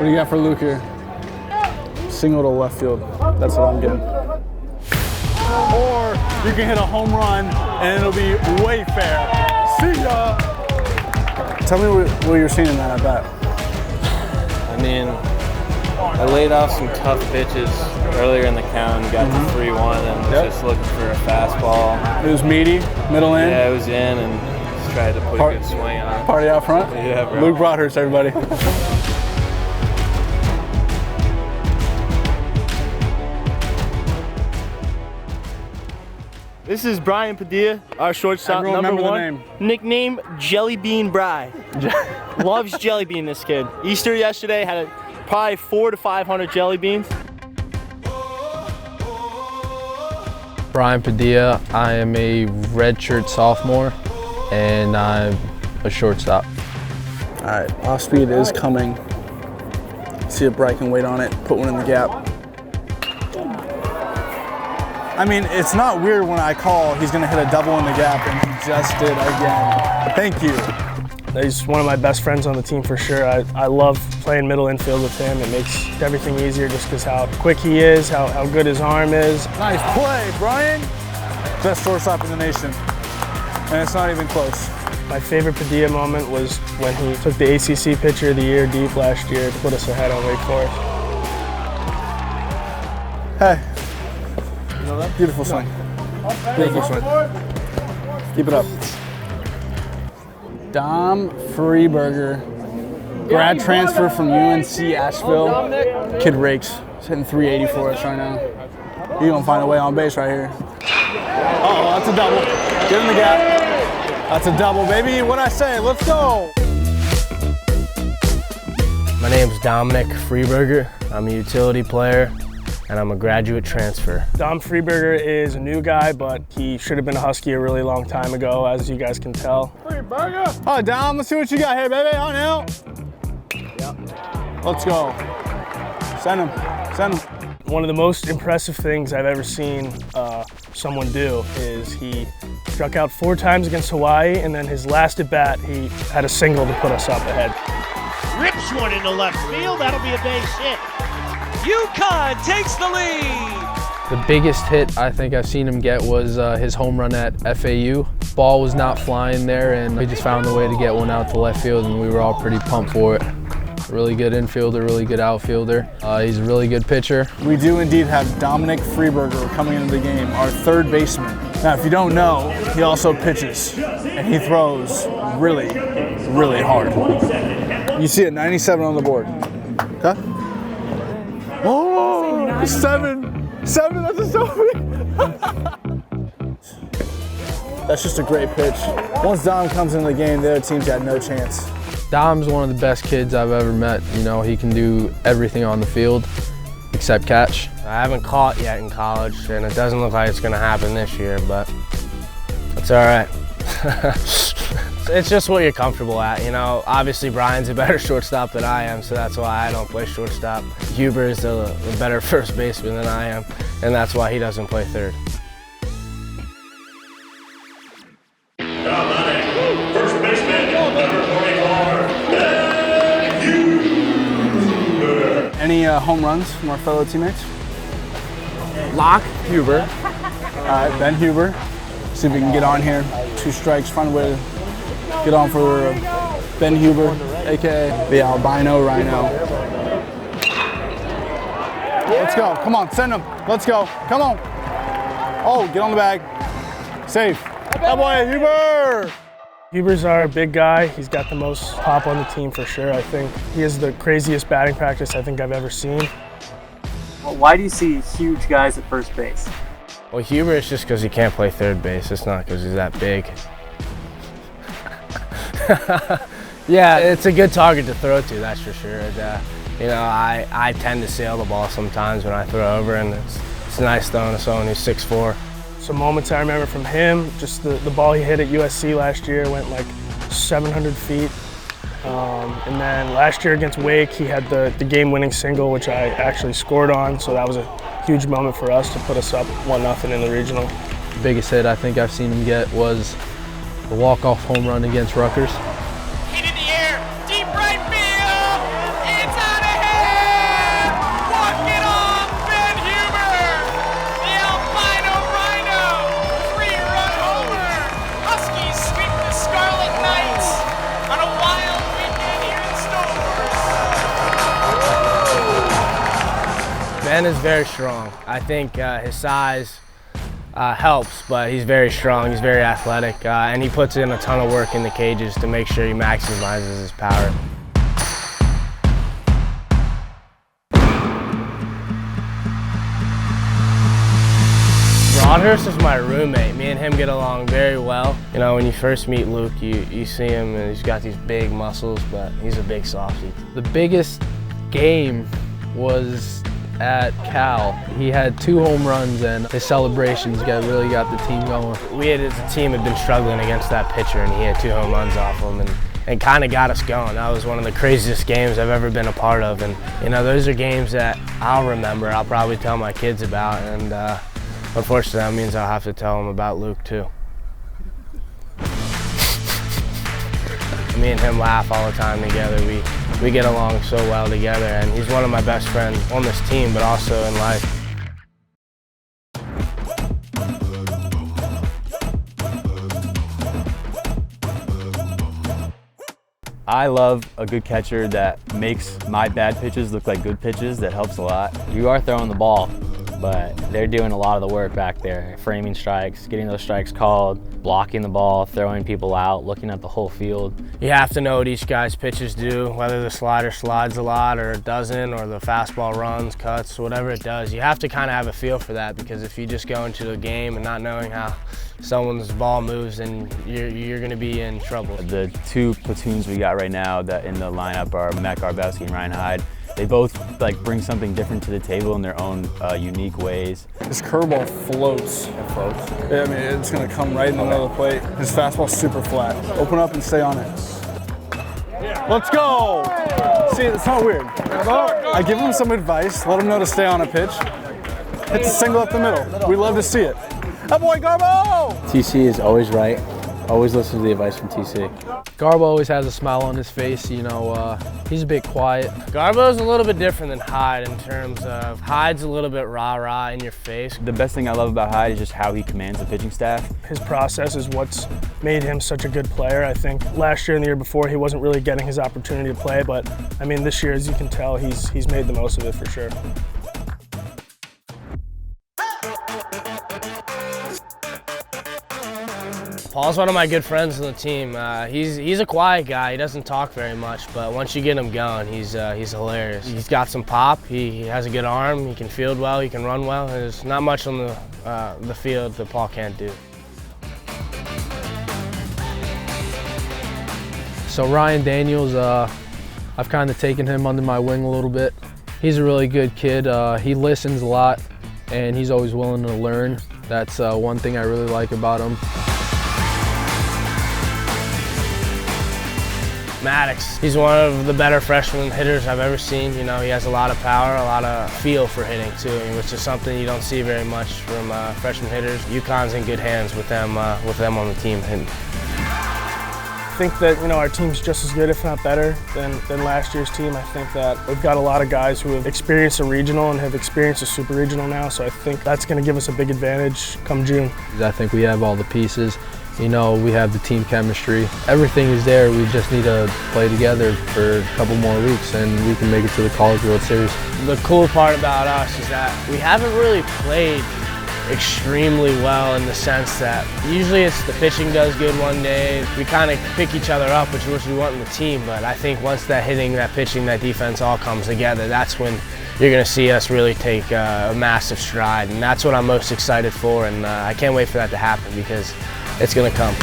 What do you got for Luke here? Single to left field. That's what I'm getting. Or you can hit a home run and it'll be way fair. See ya! Tell me what you're seeing in that at bat. I mean, I laid off some tough pitches earlier in the count and got to 3-1 and was just looking for a fastball. It was meaty, middle in? Yeah, it was in and just tried to put a good swing on it. Party out front? Yeah, bro. Luke Broadhurst, everybody. This is Brian Padilla, our shortstop, number one. Nickname Jelly Bean Bry. Loves jelly bean, this kid. Easter yesterday had probably 400 to 500 jelly beans. Brian Padilla, I am a redshirt sophomore, and I'm a shortstop. All right, off speed is coming. See if Brian can wait on it, put one in the gap. I mean, it's not weird when I call he's gonna hit a double in the gap, and he just did again. Thank you. He's one of my best friends on the team for sure. I love playing middle infield with him. It makes everything easier just because how quick he is, how good his arm is. Nice play, Brian. Best shortstop in the nation, and it's not even close. My favorite Padilla moment was when he took the ACC Pitcher of the Year deep last year to put us ahead on Wake Forest. Hey. Beautiful swing. Beautiful swing. Keep it up. Dom Freeburger, grad transfer from UNC Asheville. Kid rakes. He's hitting 380 for us right now. He's gonna find a way on base right here. Uh-oh, that's a double. Get in the gap. That's a double, baby. What'd I say? Let's go. My name's Dominic Freeburger. I'm a utility player, and I'm a graduate transfer. Dom Freeburger is a new guy, but he should have been a Husky a really long time ago, as you guys can tell. Freeburger! Oh, Dom, let's see what you got here, baby. On out. Yep. Let's go. Send him. Send him. One of the most impressive things I've ever seen someone do is he struck out 4 times against Hawaii, and then his last at bat, he had a single to put us up ahead. Rips one into left field. That'll be a base hit. UConn takes the lead. The biggest hit I think I've seen him get was his home run at FAU. Ball was not flying there, and we just found a way to get one out to left field, and we were all pretty pumped for it. Really good infielder, really good outfielder. He's a really good pitcher. We do indeed have Dominic Freeburger coming into the game, our third baseman. Now, if you don't know, he also pitches, and he throws really, really hard. You see it, 97 on the board. Okay? Oh, 7, that's a selfie. That's just a great pitch. Once Dom comes into the game, the other team's got no chance. Dom's one of the best kids I've ever met. You know, he can do everything on the field except catch. I haven't caught yet in college, and it doesn't look like it's gonna happen this year, but it's all right. It's just what you're comfortable at, you know. Obviously, Brian's a better shortstop than I am, so that's why I don't play shortstop. Huber is a better first baseman than I am, and that's why he doesn't play third. First baseman, number 44, Ben Huber. Any home runs from our fellow teammates? Lock Huber. All right, Ben Huber. See if we can get on here. 2 strikes, find a way to get on for Ben Huber, AKA the albino rhino. Let's go, come on, send him. Let's go, come on. Oh, get on the bag. Safe. That boy, Huber! Huber's our big guy. He's got the most pop on the team for sure. I think he has the craziest batting practice I think I've ever seen. Well, why do you see huge guys at first base? Well, Huber is just because he can't play third base. It's not because he's that big. Yeah, it's a good target to throw to, that's for sure. You know, I tend to sail the ball sometimes when I throw over, and it's nice throwing to someone who's 6'4". Some moments I remember from him, just the ball he hit at USC last year went like 700 feet. And then last year against Wake, he had the game-winning single, which I actually scored on, so that was a huge moment for us to put us up 1-0 in the regional. The biggest hit I think I've seen him get was the walk-off home run against Rutgers. Hit in the air, deep right field. It's out of and is very strong. I think his size helps, but he's very strong, he's very athletic, and he puts in a ton of work in the cages to make sure he maximizes his power. Broadhurst is my roommate. Me and him get along very well. You know, when you first meet Luke, you see him and he's got these big muscles, but he's a big softie. The biggest game was at Cal. He had 2 home runs and his celebrations really got the team going. We as a team had been struggling against that pitcher and he had 2 home runs off him and kind of got us going. That was one of the craziest games I've ever been a part of. And you know, those are games that I'll remember. I'll probably tell my kids about, and unfortunately, that means I'll have to tell them about Luke too. Me and him laugh all the time together. We get along so well together, and he's one of my best friends on this team, but also in life. I love a good catcher that makes my bad pitches look like good pitches. That helps a lot. You are throwing the ball, but they're doing a lot of the work back there. Framing strikes, getting those strikes called, blocking the ball, throwing people out, looking at the whole field. You have to know what each guy's pitches do, whether the slider slides a lot or it doesn't, or the fastball runs, cuts, whatever it does. You have to kind of have a feel for that, because if you just go into a game and not knowing how someone's ball moves, then you're going to be in trouble. The 2 platoons we got right now that in the lineup are Matt Garbowski and Ryan Hyde. They both bring something different to the table in their own unique ways. His curveball floats. It floats? Yeah, I mean, it's going to come right in the middle of the plate. His fastball's super flat. Open up and stay on it. Let's go! See, it's not weird. I give him some advice, let him know to stay on a pitch. Hit the single up the middle. We love to see it. That boy Garbo! TC is always right. Always listen to the advice from TC. Garbo always has a smile on his face, you know, he's a bit quiet. Garbo's a little bit different than Hyde in terms of Hyde's a little bit rah-rah in your face. The best thing I love about Hyde is just how he commands the pitching staff. His process is what's made him such a good player. I think last year and the year before he wasn't really getting his opportunity to play, but I mean this year, as you can tell, he's made the most of it for sure. Paul's one of my good friends on the team. He's a quiet guy. He doesn't talk very much, but once you get him going, he's hilarious. He's got some pop. He has a good arm. He can field well. He can run well. There's not much on the field that Paul can't do. So Ryan Daniels, I've kind of taken him under my wing a little bit. He's a really good kid. He listens a lot, and he's always willing to learn. That's one thing I really like about him. Maddox, he's one of the better freshman hitters I've ever seen. You know, he has a lot of power, a lot of feel for hitting too, which is something you don't see very much from freshman hitters. UConn's in good hands with them on the team. I think that, you know, our team's just as good, if not better, than last year's team. I think that we've got a lot of guys who have experienced a regional and have experienced a super regional now, so I think that's going to give us a big advantage come June. I think we have all the pieces. You know, we have the team chemistry. Everything is there. We just need to play together for a couple more weeks and we can make it to the College World Series. The cool part about us is that we haven't really played extremely well in the sense that usually it's the pitching does good one day. We kind of pick each other up, which is what we want in the team, but I think once that hitting, that pitching, that defense all comes together, that's when you're going to see us really take a massive stride, and that's what I'm most excited for, and I can't wait for that to happen because it's going to come.